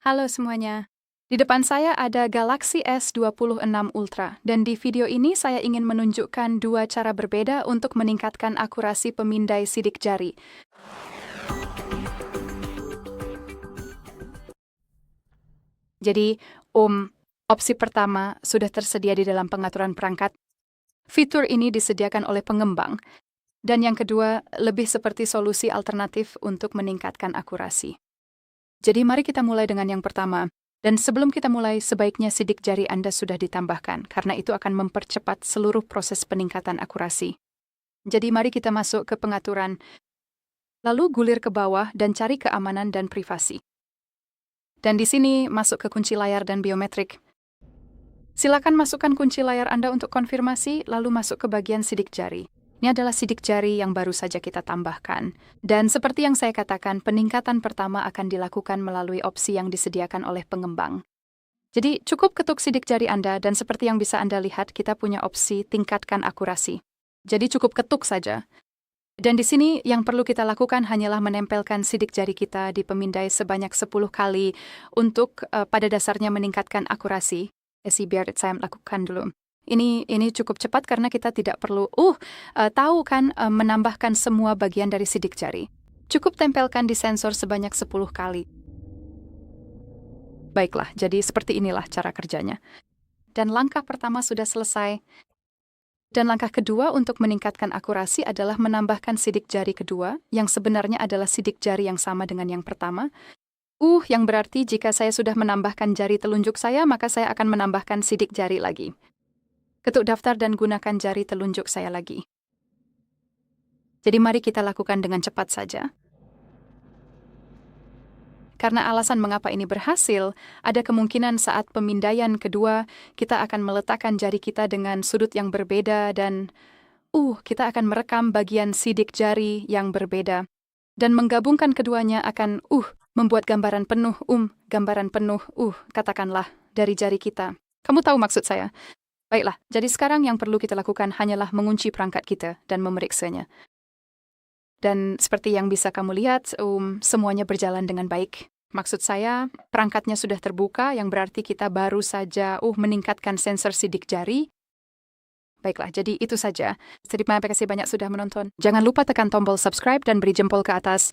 Halo semuanya. Di depan saya ada Galaxy S26 Ultra, dan di video ini saya ingin menunjukkan dua cara berbeda untuk meningkatkan akurasi pemindai sidik jari. Jadi, opsi pertama sudah tersedia di dalam pengaturan perangkat. Fitur ini disediakan oleh pengembang. Dan yang kedua, lebih seperti solusi alternatif untuk meningkatkan akurasi. Jadi mari kita mulai dengan yang pertama. Dan sebelum kita mulai, sebaiknya sidik jari Anda sudah ditambahkan, karena itu akan mempercepat seluruh proses peningkatan akurasi. Jadi mari kita masuk ke pengaturan, lalu gulir ke bawah dan cari keamanan dan privasi. Dan di sini masuk ke kunci layar dan biometrik. Silakan masukkan kunci layar Anda untuk konfirmasi, lalu masuk ke bagian sidik jari. Ini adalah sidik jari yang baru saja kita tambahkan. Dan seperti yang saya katakan, peningkatan pertama akan dilakukan melalui opsi yang disediakan oleh pengembang. Jadi cukup ketuk sidik jari Anda dan seperti yang bisa Anda lihat, kita punya opsi tingkatkan akurasi. Jadi cukup ketuk saja. Dan di sini yang perlu kita lakukan hanyalah menempelkan sidik jari kita di pemindai sebanyak 10 kali untuk pada dasarnya meningkatkan akurasi. Biar saya lakukan dulu. Ini cukup cepat karena kita tidak perlu tahu kan menambahkan semua bagian dari sidik jari. Cukup tempelkan di sensor sebanyak 10 kali. Baiklah, jadi seperti inilah cara kerjanya. Dan langkah pertama sudah selesai. Dan langkah kedua untuk meningkatkan akurasi adalah menambahkan sidik jari kedua, yang sebenarnya adalah sidik jari yang sama dengan yang pertama. Yang berarti jika saya sudah menambahkan jari telunjuk saya, maka saya akan menambahkan sidik jari lagi. Ketuk daftar dan gunakan jari telunjuk saya lagi. Jadi mari kita lakukan dengan cepat saja. Karena alasan mengapa ini berhasil, ada kemungkinan saat pemindaian kedua, kita akan meletakkan jari kita dengan sudut yang berbeda dan kita akan merekam bagian sidik jari yang berbeda. Dan menggabungkan keduanya akan membuat gambaran penuh, katakanlah, dari jari kita. Kamu tahu maksud saya? Baiklah, jadi sekarang yang perlu kita lakukan hanyalah mengunci perangkat kita dan memeriksanya. Dan seperti yang bisa kamu lihat, semuanya berjalan dengan baik. Maksud saya, perangkatnya sudah terbuka, yang berarti kita baru saja meningkatkan sensor sidik jari. Baiklah, jadi itu saja. Terima kasih banyak sudah menonton. Jangan lupa tekan tombol subscribe dan beri jempol ke atas.